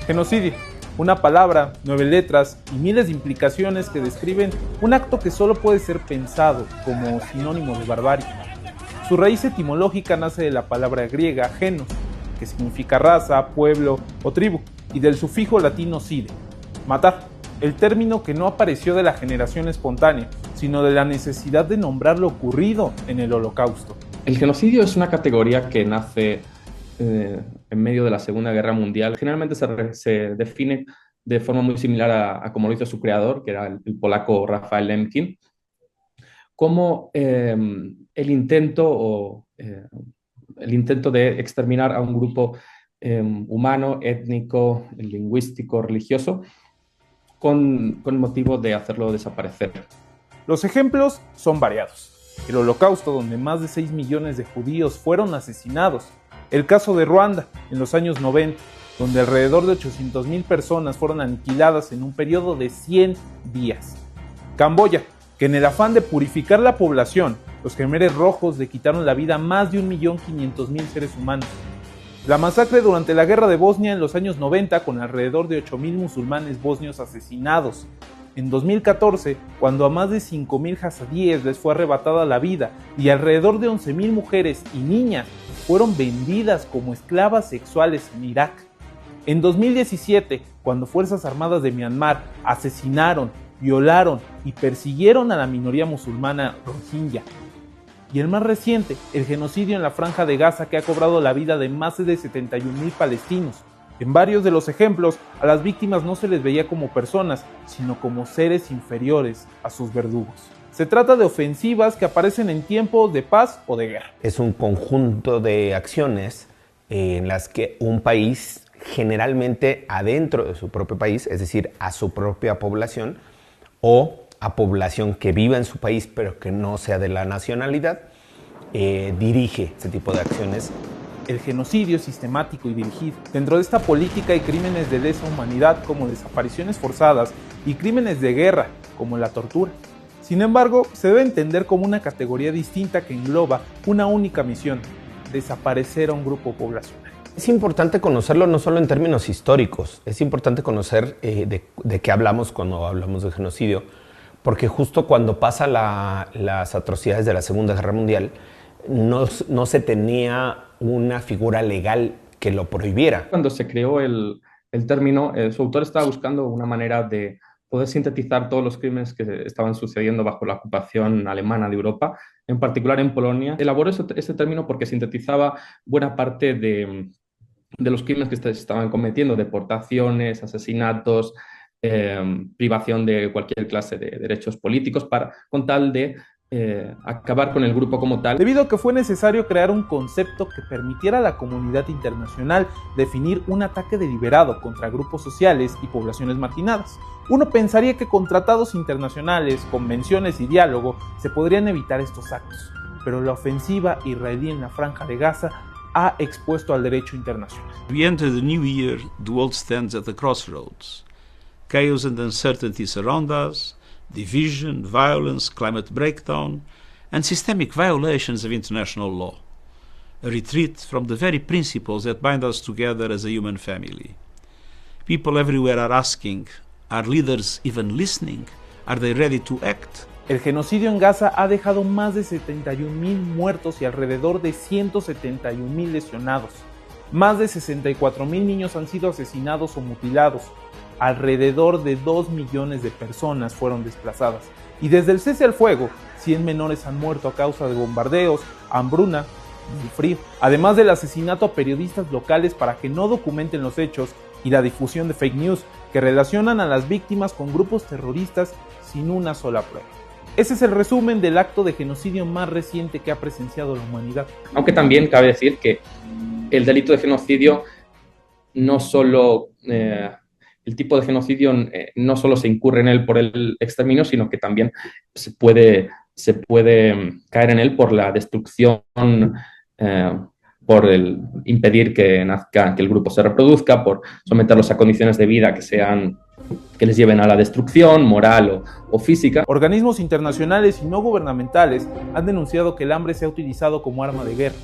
Genocidio, una palabra, 9 letras y miles de implicaciones que describen un acto que solo puede ser pensado como sinónimo de barbarie. Su raíz etimológica nace de la palabra griega genos, que significa raza, pueblo o tribu, y del sufijo latino cide, matar, el término que no apareció de la generación espontánea, sino de la necesidad de nombrar lo ocurrido en el Holocausto. El genocidio es una categoría que nace en medio de la Segunda Guerra Mundial. Generalmente se define de forma muy similar a como lo hizo su creador, que era el polaco Raphael Lemkin, como el intento de exterminar a un grupo humano, étnico, lingüístico, religioso, con motivo de hacerlo desaparecer. Los ejemplos son variados. El Holocausto, donde más de 6 millones de judíos fueron asesinados. El caso de Ruanda, en los años 90, donde alrededor de 800,000 personas fueron aniquiladas en un periodo de 100 días. Camboya, que en el afán de purificar la población, los Khmeres rojos le quitaron la vida a más de 1.500.000 seres humanos. La masacre durante la guerra de Bosnia en los años 90, con alrededor de 8,000 musulmanes bosnios asesinados. En 2014, cuando a más de 5,000 jazadíes les fue arrebatada la vida y alrededor de 11,000 mujeres y niñas fueron vendidas como esclavas sexuales en Irak. En 2017, cuando Fuerzas Armadas de Myanmar asesinaron, violaron y persiguieron a la minoría musulmana rohingya. Y el más reciente, el genocidio en la Franja de Gaza, que ha cobrado la vida de más de 71,000 palestinos. En varios de los ejemplos, a las víctimas no se les veía como personas, sino como seres inferiores a sus verdugos. Se trata de ofensivas que aparecen en tiempos de paz o de guerra. Es un conjunto de acciones en las que un país, generalmente adentro de su propio país, es decir, a su propia población, o a población que viva en su país pero que no sea de la nacionalidad, dirige ese tipo de acciones. El genocidio sistemático y dirigido. Dentro de esta política hay crímenes de lesa humanidad como desapariciones forzadas y crímenes de guerra como la tortura. Sin embargo, se debe entender como una categoría distinta que engloba una única misión: desaparecer a un grupo poblacional. Es importante conocerlo no solo en términos históricos, es importante conocer de qué hablamos cuando hablamos de genocidio, porque justo cuando pasan las atrocidades de la Segunda Guerra Mundial, no se tenía una figura legal que lo prohibiera. Cuando se creó el término, su autor estaba buscando una manera de poder sintetizar todos los crímenes que estaban sucediendo bajo la ocupación alemana de Europa, en particular en Polonia. Elaboró ese término porque sintetizaba buena parte de los crímenes que se estaban cometiendo: deportaciones, asesinatos, privación de cualquier clase de derechos políticos, con tal de acabar con el grupo como tal. Debido a que fue necesario crear un concepto que permitiera a la comunidad internacional definir un ataque deliberado contra grupos sociales y poblaciones marginadas. Uno pensaría que con tratados internacionales, convenciones y diálogo se podrían evitar estos actos, pero la ofensiva israelí en la Franja de Gaza ha expuesto al derecho internacional. We enter the new year, the world stands at the crossroads. Chaos and uncertainty surround us, division, violence, climate breakdown, and systemic violations of international law. A retreat from the very principles that bind us together as a human family. People everywhere are asking, are leaders even listening? Are they ready to act? El genocidio en Gaza ha dejado más de 71,000 muertos y alrededor de 171,000 lesionados. Más de 64,000 niños han sido asesinados o mutilados. Alrededor de 2 millones de personas fueron desplazadas. Y desde el cese al fuego, 100 menores han muerto a causa de bombardeos, hambruna y frío. Además del asesinato a periodistas locales para que no documenten los hechos y la difusión de fake news que relacionan a las víctimas con grupos terroristas sin una sola prueba. Ese es el resumen del acto de genocidio más reciente que ha presenciado la humanidad. Aunque también cabe decir que el delito de genocidio no solo... el tipo de genocidio no solo se incurre en él por el exterminio, sino que también se puede caer en él por la destrucción, por el impedir que el grupo se reproduzca, por someterlos a condiciones de vida que les lleven a la destrucción moral o física. Organismos internacionales y no gubernamentales han denunciado que el hambre se ha utilizado como arma de guerra.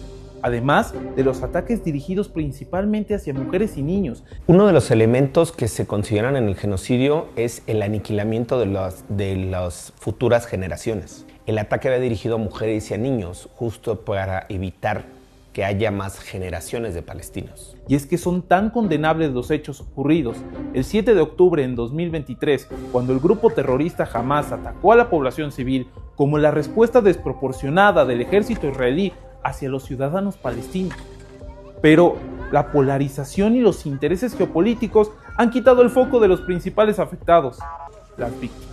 además de los ataques dirigidos principalmente hacia mujeres y niños. Uno de los elementos que se consideran en el genocidio es el aniquilamiento de las futuras generaciones. El ataque va dirigido a mujeres y a niños, justo para evitar que haya más generaciones de palestinos. Y es que son tan condenables los hechos ocurridos el 7 de octubre en 2023, cuando el grupo terrorista Hamás atacó a la población civil, como la respuesta desproporcionada del ejército israelí hacia los ciudadanos palestinos. Pero la polarización y los intereses geopolíticos han quitado el foco de los principales afectados, las víctimas.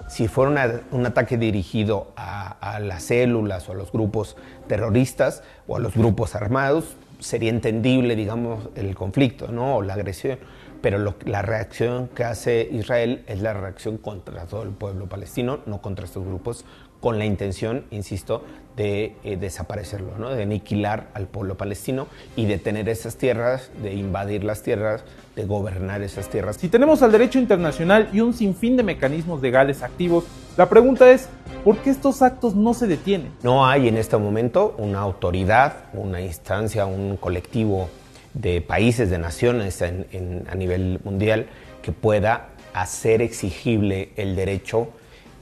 Si fuera un ataque dirigido a las células o a los grupos terroristas o a los grupos armados, sería entendible, digamos, el conflicto, ¿no? O la agresión. Pero la reacción que hace Israel es la reacción contra todo el pueblo palestino, no contra estos grupos, con la intención, insisto, de desaparecerlo, ¿no? De aniquilar al pueblo palestino y de tener esas tierras, de invadir las tierras, de gobernar esas tierras. Si tenemos al derecho internacional y un sinfín de mecanismos legales activos, la pregunta es, ¿por qué estos actos no se detienen? No hay en este momento una autoridad, una instancia, un colectivo de países, de naciones a nivel mundial que pueda hacer exigible el derecho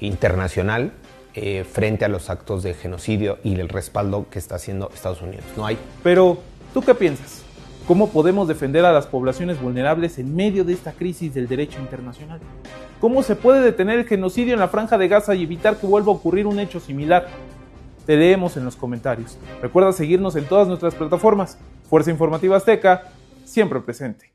internacional frente a los actos de genocidio y el respaldo que está haciendo Estados Unidos. No hay. Pero, ¿tú qué piensas? ¿Cómo podemos defender a las poblaciones vulnerables en medio de esta crisis del derecho internacional? ¿Cómo se puede detener el genocidio en la Franja de Gaza y evitar que vuelva a ocurrir un hecho similar? Te leemos en los comentarios. Recuerda seguirnos en todas nuestras plataformas. Fuerza Informativa Azteca, siempre presente.